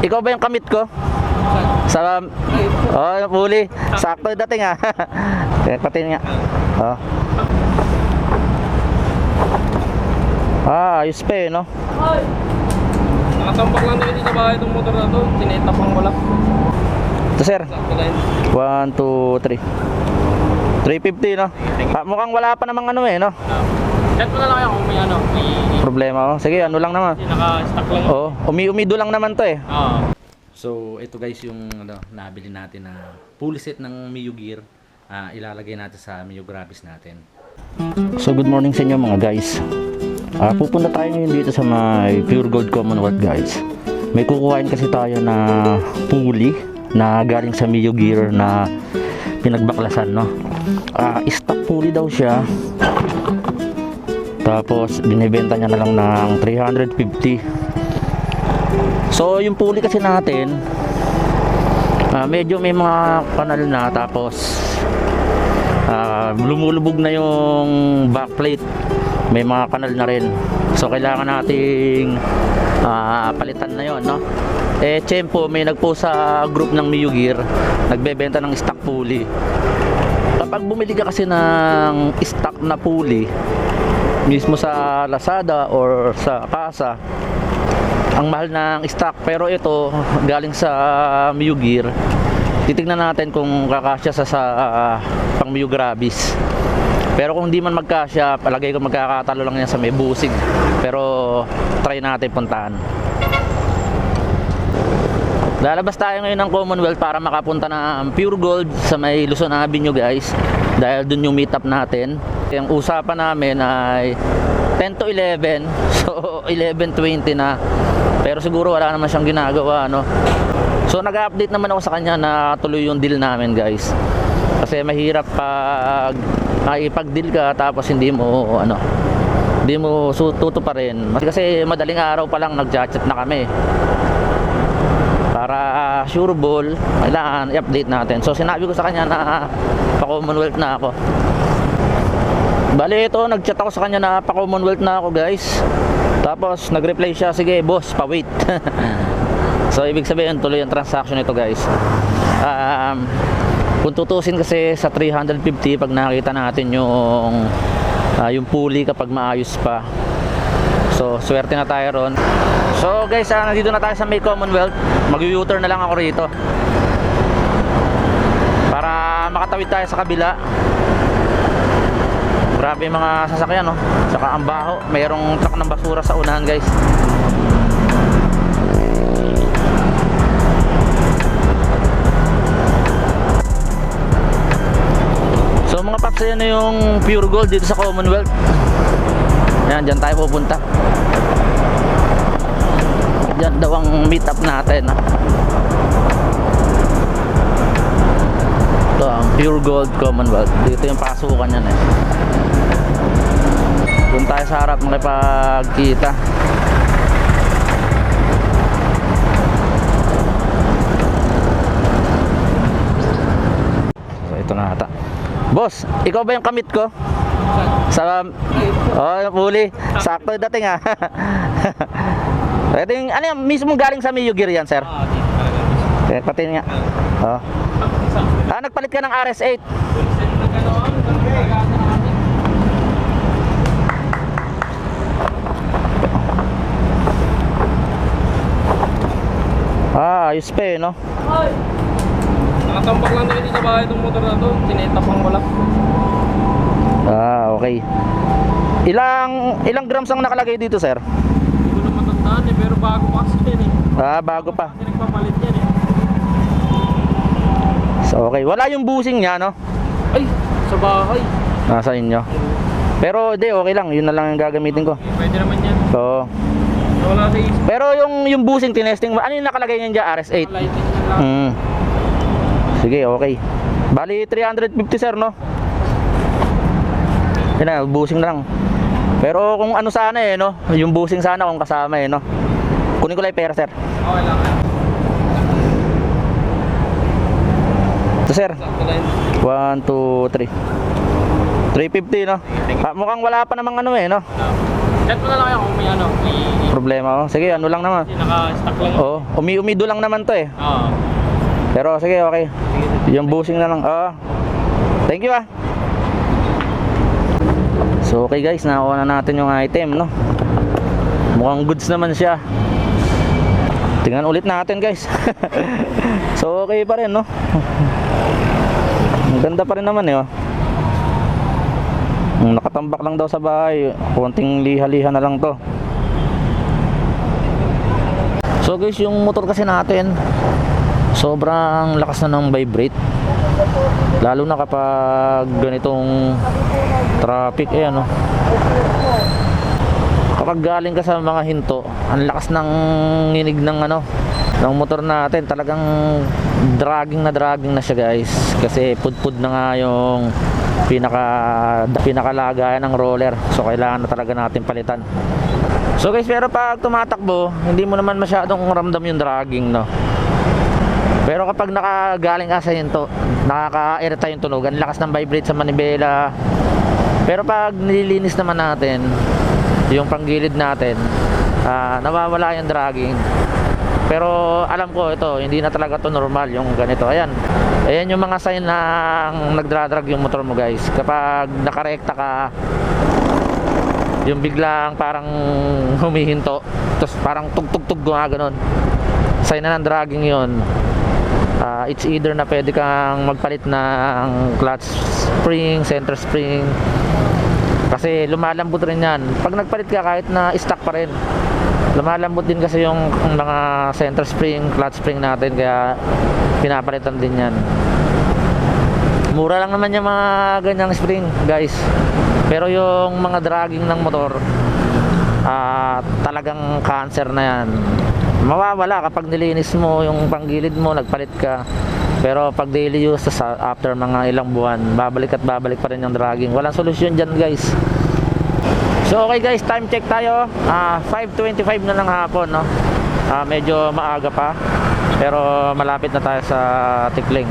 ikaw ba yung kamit ko? Sa oh, huli. Sakto dating ah. Pati nga. Oh. Ah, ayos pa eh, no? Nakatambak lang na dito sa bahay itong motor na to. Sinetapang ko lang. Ito sir. Sakto lang. 1, 2, 3. 350, no? Ah, mukhang wala pa namang ano eh, no? Chat mo na lang kayo kung may ano. May Problema, oh. Sige, ano lang naman. naka-stack lang. Oo, umi-umido lang naman to eh. Oo. So ito guys yung nabili natin na full set ng Mio Gear. Ilalagay natin sa Mio Gravis natin. So good morning sa inyo mga guys. Pupunta tayo ngayon dito sa may Pure Gold Commonwealth guys. May kukuhain kasi tayo na pulley na galing sa Mio Gear na pinagbaklasan, no? Stock pulley daw siya. Tapos binibenta niya na lang ng 350. So yung pulley kasi natin medyo may mga kanal na, tapos lumulubog na yung backplate, may mga kanal na rin, so kailangan nating palitan na yon, no? Tiyempo may nagpost sa group ng Mio Gear, nagbebenta ng stock pulley. Kapag bumili ka kasi ng stock na pulley mismo sa Lazada or sa Kasa, ang mahal ng stock, pero ito galing sa Mio Gear. Titignan natin kung kakasya sa pang Mio Gravis. Pero kung di man magkasya, palagay ko magkakatalo lang yan sa may busig. Pero try natin puntahan. Lalabas tayo ngayon ng Commonwealth para makapunta ng Pure Gold sa may Luzon Avenue guys, dahil dun yung meet up natin. Yung usapan namin ay 10 to 11, so 11:20 na. Pero siguro wala naman siyang ginagawa, no? So nag-update naman ako sa kanya na tuloy yung deal namin guys. Kasi mahirap pag ipag-deal ka tapos hindi mo tuto pa rin. Kasi madaling araw pa lang nag-chat na kami. Para sure ball, kailangan i-update natin. So sinabi ko sa kanya na pa-Commonwealth na ako. Bali ito, nag-chat ako sa kanya na pa-Commonwealth na ako guys. Tapos nag-reply siya, sige boss, pa-wait. So ibig sabihin tuloy ang transaction ito guys. Kung tutusin kasi sa 350 pag nakita natin yung pulley kapag maayos pa. So swerte na tayo ron. So guys, nandito na tayo sa may Commonwealth. Mag-u-turn na lang ako rito para makatawid tayo sa kabila. Grabe yung mga sasakyan, no? Saka ang baho. Mayroong truck ng basura sa unahan guys. So mga paps, yan na yung Pure Gold dito sa Commonwealth. Yan, dyan tayo pupunta. Dyan daw ang meet up natin, ha? Ito ang Pure Gold Commonwealth. Dito yung pasukan yan eh. Doon tayo sa harap makipagkita. So ito na ata. Boss, ikaw ba yung kamit ko? Sa huli. Sakto dating ah. Ito yung, ano yan, mismo galing sa Mio Gear yan, sir? Pati nga. Oh. Nagpalit ka ng RS8. Ayos pa eh, no? Nakatambak lang na dito sa bahay itong motor na to. Sinetapang ko lang. Okay. Ilang grams ang nakalagay dito, sir? Hindi ko na matandaan eh, pero bago pa kasi yan eh. Bago pa. Kasi nagpapalit yan eh. So, okay. Wala yung busing niya, no? Ay, sa bahay. Nasa inyo. Pero di, okay lang. Yun na lang yung gagamitin ko. Pwede naman yan. So, Wala sa isip. pero yung busing tinesting mo, ano yung nakalagay niyan dyan? RS8? Lighting na lang. Sige, okay. Bali 350 sir, no? Yun na, busing na lang. Pero kung ano sana eh, no? Yung busing sana kung kasama eh, no? Kunin ko lang yung pera, sir. Okay lang. Ito, sir. Sakto lang. 1, 2, 3. 350, no? Mukhang wala pa namang ano eh, no? Chat Set mo na lang kung may ano, may Problema oh. Sige, ano lang naman. naka-stock lang. Oo, umido lang naman to eh. Oo. Pero sige, okay. Yung bushing na lang. Oo. Thank you ah. So okay guys, nakuha na natin yung item, no? Mukhang goods naman siya. Tingnan ulit natin guys. So okay pa rin, no? Ang ganda pa rin naman eh, oh. Nakatambak lang daw sa bahay. Konting liha-liha na lang to. So guys, yung motor kasi natin sobrang lakas na ng vibrate. Lalo na kapag ganitong traffic, eh ano. Kapag galing ka sa mga hinto, ang lakas ng nginig ng ano, ng motor natin. Talagang dragging na siya guys. Kasi pudpud na nga yung pinakalagayan ng roller. So kailangan na talaga natin palitan. So guys, pero pag tumatakbo, hindi mo naman masyadong ramdam yung dragging, no. Pero kapag nakagaling ka sa hinto, nakaka-irita yung tunog. Ang lakas ng vibrate sa manibela. Pero pag nililinis naman natin yung panggilid natin, nawawala yung dragging. Pero alam ko ito, hindi na talaga to normal yung ganito. Ayan yung mga sign na nagdradrag yung motor mo guys. Kapag nakarekta ka, yung biglang parang humihinto, tapos parang tug-tug-tug gumaganon, sign na ng dragging yon. It's either na pwede kang magpalit ng clutch spring, center spring, kasi lumalambot rin yan. Pag nagpalit ka kahit na stock pa rin, lumalambot din kasi yung mga center spring, clutch spring natin, kaya pinapalitan din yan. Mura lang naman yung mga ganyang spring guys. Pero yung mga dragging ng motor, talagang cancer na yan. Mawawala kapag nilinis mo yung panggilid mo, nagpalit ka. Pero pag daily use, after mga ilang buwan, babalik at babalik pa rin yung dragging. Walang solusyon dyan guys. So okay guys, time check tayo. 5:25 na ng hapon, no? Medyo maaga pa, pero malapit na tayo sa Tikling.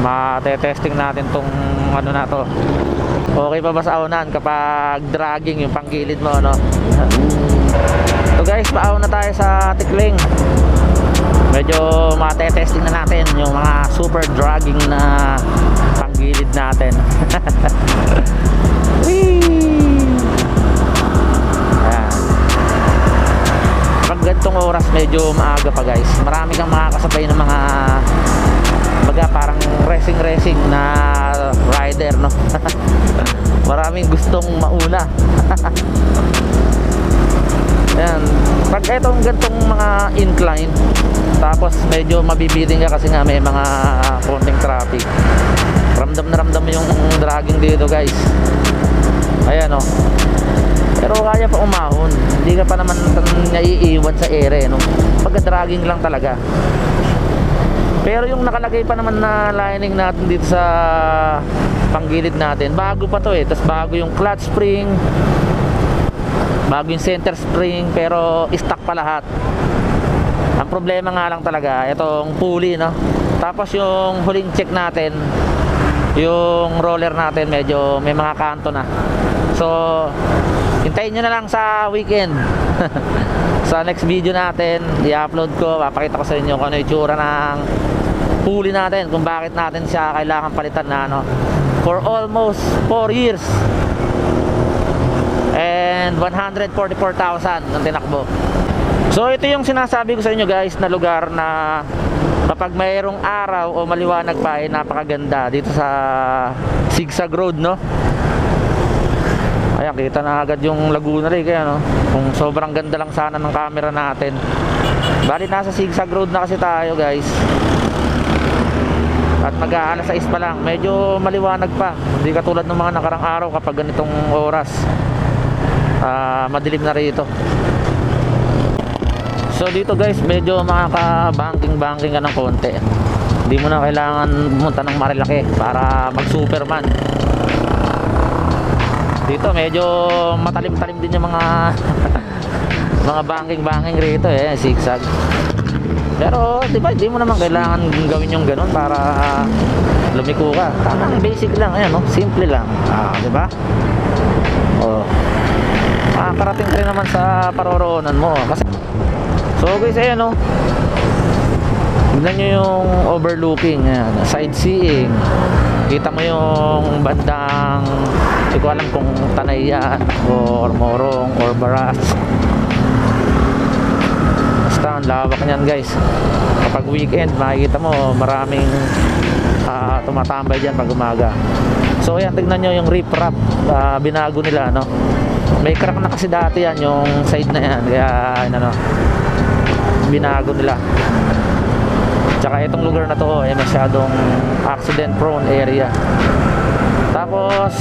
Mate-testing natin tong ano na to. Okay pa ba sa unan kapag dragging yung panggilid mo, no? So guys, paaw na tayo sa Tikling. Medyo mate-testing na natin yung mga super dragging na panggilid natin. Ayan. Pag gantong oras medyo maaga pa guys, marami kang makakasabay ng mga baga parang racing na rider, no? Maraming gustong mauna. Ayan. Pag etong gantong mga incline, tapos medyo mabibiting ka kasi nga may mga konting traffic, ramdam na ramdam yung dragging dito guys. Ayan o. Pero kaya pa umahon, hindi ka pa naman naiiwan sa ere, no? Pagka-dragging lang talaga. Pero yung nakalagay pa naman na lining natin dito sa panggilid natin, bago pa to eh. Tapos bago yung clutch spring, bago yung center spring, pero stock pa lahat. Ang problema nga lang talaga itong pulley, no? Tapos yung huling check natin, yung roller natin medyo may mga kanto na. So hintayin nyo na lang sa weekend. Sa next video natin, i-upload ko, papakita ko sa inyo kung ano yung itsura ng pulley natin, kung bakit natin siya kailangan palitan na, no? For almost 4 years and 144,000 ang tinakbo. So ito yung sinasabi ko sa inyo guys na lugar na kapag mayroong araw o maliwanag pa ay napakaganda dito sa Zigzag Road, no? Ayan, kita na agad yung Laguna Lake, kaya no? Kung sobrang ganda lang sana ng camera natin. Bali nasa Zigzag Road na kasi tayo guys. At mag-aalas 6 pa lang, medyo maliwanag pa. Hindi katulad ng mga nakarang araw kapag ganitong oras, madilim na rito. So dito guys, medyo makaka-banking ka ng konti. Hindi mo na kailangan pumunta ng Marilaki para mag-Superman. Dito medyo matalim-talim din yung mga mga banking rito eh, zigzag. Pero di ba, hindi mo naman kailangan gawin yung ganun para lumiko ka. Tamang basic lang, ayan, no? Simple lang. Di ba? Oh. makakarating ka rin naman sa paroroonan mo. Kasi, so guys, ayan o. Tignan nyo yung overlooking. Ayan, sightseeing. Kita mo yung bandang, hindi ko alam kung Tanay yan or Morong or Baras. Basta ang lawak niyan guys. Kapag weekend makikita mo maraming tumatambay dyan pag umaga. So ayan, tignan nyo yung riprap, binago nila, no? May crack na kasi dati yan yung side na yan, kaya ano, binago nila. Tsaka itong lugar na to ay masyadong accident prone area. Tapos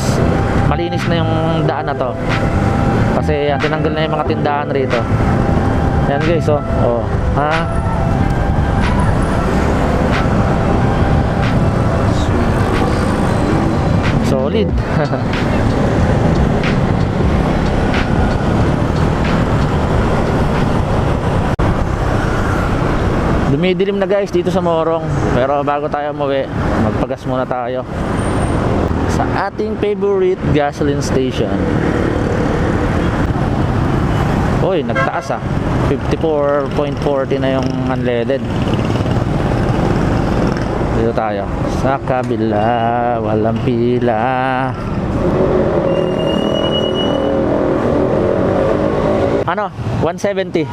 malinis na yung daan na to kasi yan, tinanggal na yung mga tindahan rito. Yan guys, oh ha. Solid. Dumidilim na guys dito sa Morong. Pero bago tayo umuwi, magpagas muna tayo sa ating favorite gasoline station. Uy, nagtaas 54.40 na yung unleaded. Dito tayo sa kabila, walang pila. Ano? 170.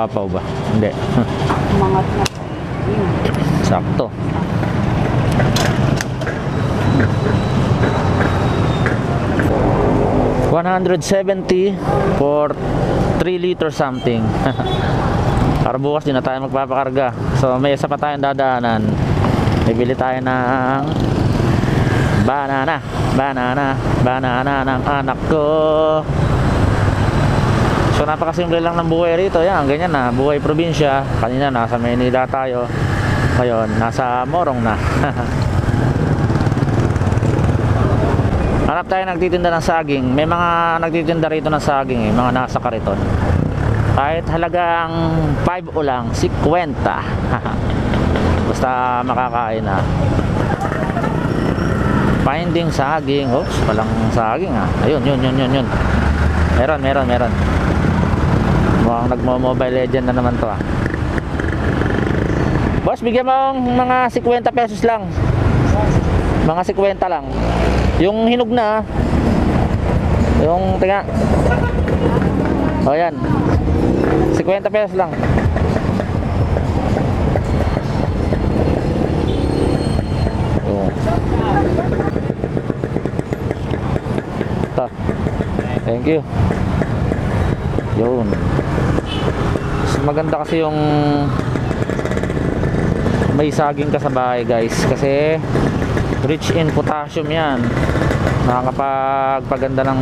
Pau ba? Hindi. Umangat na po. Sakto. $170 for 3 liter something. Para bukas din na tayo magpapakarga. So may isa pa tayong dadaanan. Bibili tayo ng banana ng anak ko. So napakasimple lang ng buhay rito. Yan, ganyan na, buhay probinsya. Kanina nasa Maynila tayo, ngayon nasa Morong na. Hanap tayo nagtitinda ng saging. May mga nagtitinda rito ng saging mga nasa kariton. Kahit halagang 5 o lang, 50. Basta makakain na. Finding saging. Oops, walang saging Ayun, yun. Meron. Mukhang nagmo-Mobile Legend na naman to Boss, bigyan mo mga 50 pesos lang. Mga 50 lang. Yung hinog na yung tinga. O yan, 50 pesos lang. Ito. Thank you. Yun. Maganda kasi yung may saging ka sa bahay guys, kasi rich in potassium yan. Nakakapagpaganda ng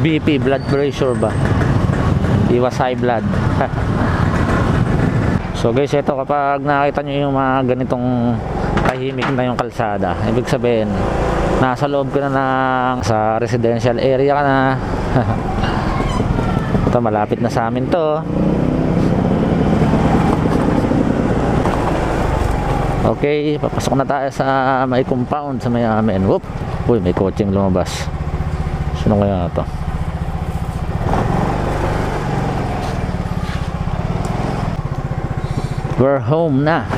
BP, blood pressure ba, iwas high blood. So guys, ito kapag nakita nyo yung mga ganitong tahimik na yung kalsada, ibig sabihin nasa loob ka na sa residential area ka na. Ito, malapit na sa amin to. Okay, papasok na tayo sa may compound sa may amin. Whoop! Uy, may coaching lumabas. Sino kaya ito? We're home na.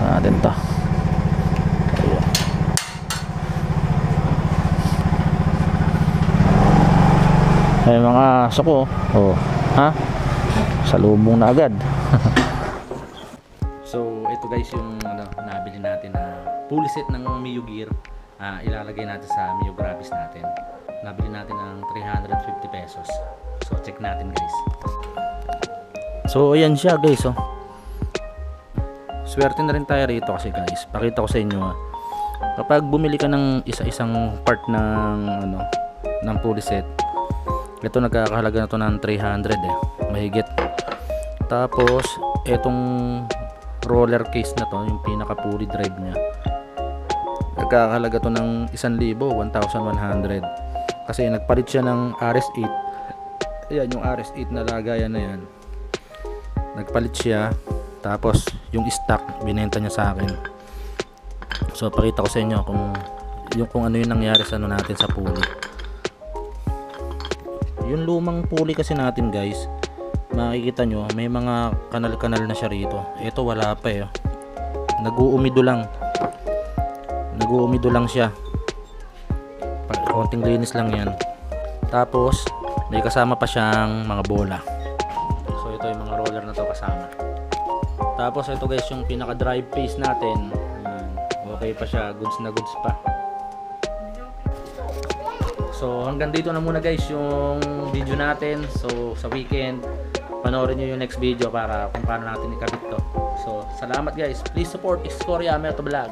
Saan natin to? May mga suko. Ha? Salubong na agad. So ito guys yung nabili natin na full set ng Mio Gear. Ilalagay natin sa Mio Grabis natin. Nabili natin ng 350 pesos. So check natin guys. So ayan siya guys. Swerte na rin tayo rito kasi guys. Pakita ko sa inyo kapag bumili ka ng isa-isang part ng ng full set, ito nagkakahalaga na to ng 300 mahigit. Tapos etong roller case na to, yung pinaka fully drive nya, nagkakahalaga to ng 1,100. Kasi nagpalit siya ng RS8. Ayan yung RS8 na lagayan na yan. Nagpalit siya. Tapos yung stock binenta niya sa akin. So pakita ko sa inyo kung ano yung nangyari sa ano natin sa pulley. Yung lumang pulley kasi natin guys, makikita nyo may mga kanal-kanal na siya rito. Ito wala pa eh. Nag-uumido lang siya. Konting linis lang yan. Tapos may kasama pa siyang mga bola. So ito yung mga roller na to kasama. Tapos ito guys yung pinaka drive phase natin. Ayan, okay pa siya, goods na goods pa. So hanggang dito na muna guys yung video natin. So sa weekend panoorin nyo yung next video para kung paano natin ikabit to. So salamat guys, please support Xcoria Meto Vlog.